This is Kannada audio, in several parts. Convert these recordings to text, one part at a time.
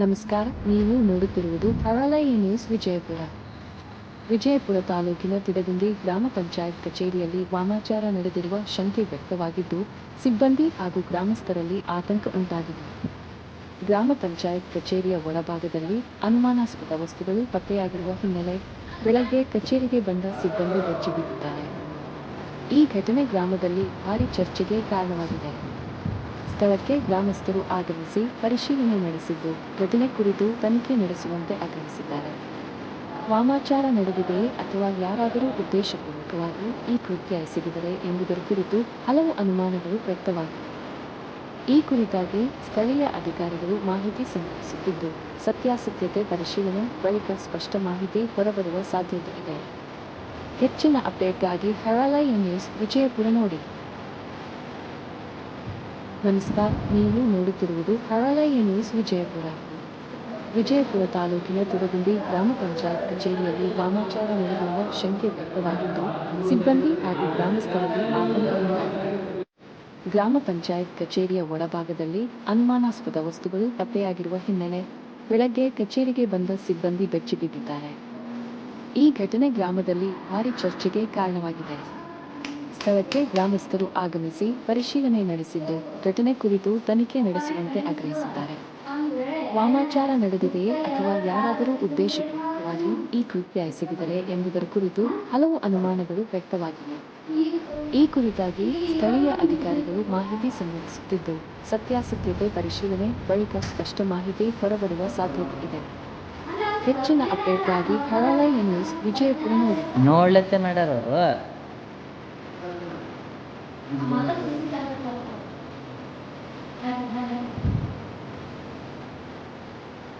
ನಮಸ್ಕಾರ, ನೀವು ನೋಡುತ್ತಿರುವುದು ಹರಳೈ ನ್ಯೂಸ್ ವಿಜಯಪುರ. ವಿಜಯಪುರ ತಾಲೂಕಿನ ತಿಡಗುಂದಿ ಗ್ರಾಮ ಪಂಚಾಯತ್ ಕಚೇರಿಯಲ್ಲಿ ವಾಮಾಚಾರ ನಡೆದಿರುವ ಶಂಕೆ ವ್ಯಕ್ತವಾಗಿದ್ದು, ಸಿಬ್ಬಂದಿ ಹಾಗೂ ಗ್ರಾಮಸ್ಥರಲ್ಲಿ ಆತಂಕ ಉಂಟಾಗಿದೆ. ಗ್ರಾಮ ಪಂಚಾಯತ್ ಕಚೇರಿಯ ಒಳಭಾಗದಲ್ಲಿ ಅನುಮಾನಾಸ್ಪದ ವಸ್ತುಗಳು ಪತ್ತೆಯಾಗಿರುವ ಹಿನ್ನೆಲೆ ಬೆಳಗ್ಗೆ ಕಚೇರಿಗೆ ಬಂದ ಸಿಬ್ಬಂದಿ ಬೆಚ್ಚಿಬಿದ್ದಿದ್ದಾರೆ. ಈ ಘಟನೆ ಗ್ರಾಮದಲ್ಲಿ ಭಾರೀ ಚರ್ಚೆಗೆ ಕಾರಣವಾಗಿದೆ. ಸ್ಥಳಕ್ಕೆ ಗ್ರಾಮಸ್ಥರು ಆಗಮಿಸಿ ಪರಿಶೀಲನೆ ನಡೆಸಿದ್ದು, ಘಟನೆ ಕುರಿತು ತನಿಖೆ ನಡೆಸುವಂತೆ ಆಗ್ರಹಿಸಿದ್ದಾರೆ. ವಾಮಾಚಾರ ನಡೆದಿದೆಯೇ ಅಥವಾ ಯಾರಾದರೂ ಉದ್ದೇಶಪೂರ್ವಕವಾಗಿ ಈ ಕೃತ್ಯ ಎಸಗಿದರೇ ಎಂಬುದರ ಕುರಿತು ಹಲವು ಅನುಮಾನಗಳು ವ್ಯಕ್ತವಾಗಿವೆ. ಈ ಕುರಿತಾಗಿ ಸ್ಥಳೀಯ ಅಧಿಕಾರಿಗಳು ಮಾಹಿತಿ ಸಂಗ್ರಹಿಸುತ್ತಿದ್ದು, ಸತ್ಯಾಸತ್ಯತೆ ಪರಿಶೀಲನೆ ಬಳಿಕ ಸ್ಪಷ್ಟ ಮಾಹಿತಿ ಹೊರಬರುವ ಸಾಧ್ಯತೆ ಇದೆ. ಹೆಚ್ಚಿನ ಅಪ್ಡೇಟ್ಗಾಗಿ ಹರಳೈ ನ್ಯೂಸ್ ವಿಜಯಪುರ ನೋಡಿ. ನಮಸ್ಕಾರ, ನೀವು ನೋಡುತ್ತಿರುವುದು ಹರಳೈ ನ್ಯೂಸ್ ವಿಜಯಪುರ. ವಿಜಯಪುರ ತಾಲೂಕಿನ ತಿಡಗುಂದಿ ಗ್ರಾಮ ಪಂಚಾಯತ್ ಕಚೇರಿಯಲ್ಲಿ ವಾಮಾಚಾರ ನಡೆದಿರುವ ಶಂಕೆ ವ್ಯಕ್ತವಾಗಿದ್ದು, ಸಿಬ್ಬಂದಿ ಹಾಗೂ ಗ್ರಾಮಸ್ಥರಲ್ಲಿ ಆತಂಕ ಉಂಟಾಗಿದೆ. ಗ್ರಾಮ ಪಂಚಾಯತ್ ಕಚೇರಿಯ ಒಳಭಾಗದಲ್ಲಿ ಅನುಮಾನಾಸ್ಪದ ವಸ್ತುಗಳು ಪತ್ತೆಯಾಗಿರುವ ಹಿನ್ನೆಲೆ ಬೆಳಗ್ಗೆ ಕಚೇರಿಗೆ ಬಂದ ಸಿಬ್ಬಂದಿ ಬೆಚ್ಚಿಬಿದ್ದಿದ್ದಾರೆ. ಈ ಘಟನೆ ಗ್ರಾಮದಲ್ಲಿ ಭಾರೀ ಚರ್ಚೆಗೆ ಕಾರಣವಾಗಿದೆ. ಸ್ಥಳಕ್ಕೆ ಗ್ರಾಮಸ್ಥರು ಆಗಮಿಸಿ ಪರಿಶೀಲನೆ ನಡೆಸಿದ್ದು, ಘಟನೆ ಕುರಿತು ತನಿಖೆ ನಡೆಸುವಂತೆ ಆಗ್ರಹಿಸಿದ್ದಾರೆ. ವಾಮಾಚಾರ ನಡೆದಿದೆಯೇ ಅಥವಾ ಯಾರಾದರೂ ಉದ್ದೇಶಪೂರ್ವಕವಾಗಿ ಈ ಕೃತ್ಯ ಎಸಗಿದರೇ ಎಂಬುದರ ಕುರಿತು ಹಲವು ಅನುಮಾನಗಳು ವ್ಯಕ್ತವಾಗಿವೆ. ಈ ಕುರಿತಾಗಿ ಸ್ಥಳೀಯ ಅಧಿಕಾರಿಗಳು ಮಾಹಿತಿ ಸಂಗ್ರಹಿಸುತ್ತಿದ್ದು, ಸತ್ಯಾಸತ್ಯತೆ ಪರಿಶೀಲನೆ ಬಳಿಕ ಸ್ಪಷ್ಟ ಮಾಹಿತಿ ಹೊರಬರುವ ಸಾಧ್ಯತೆ ಇದೆ. ಹೆಚ್ಚಿನ ಅಪ್ಡೇಟ್ಗಾಗಿ ಹರಳೈ ನ್ಯೂಸ್ ವಿಜಯಪುರ ನೋಡಿ. ನೋಡ್ಲತ್ತೆ ಮಾಡ್ಯಾರ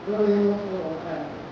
Gracias.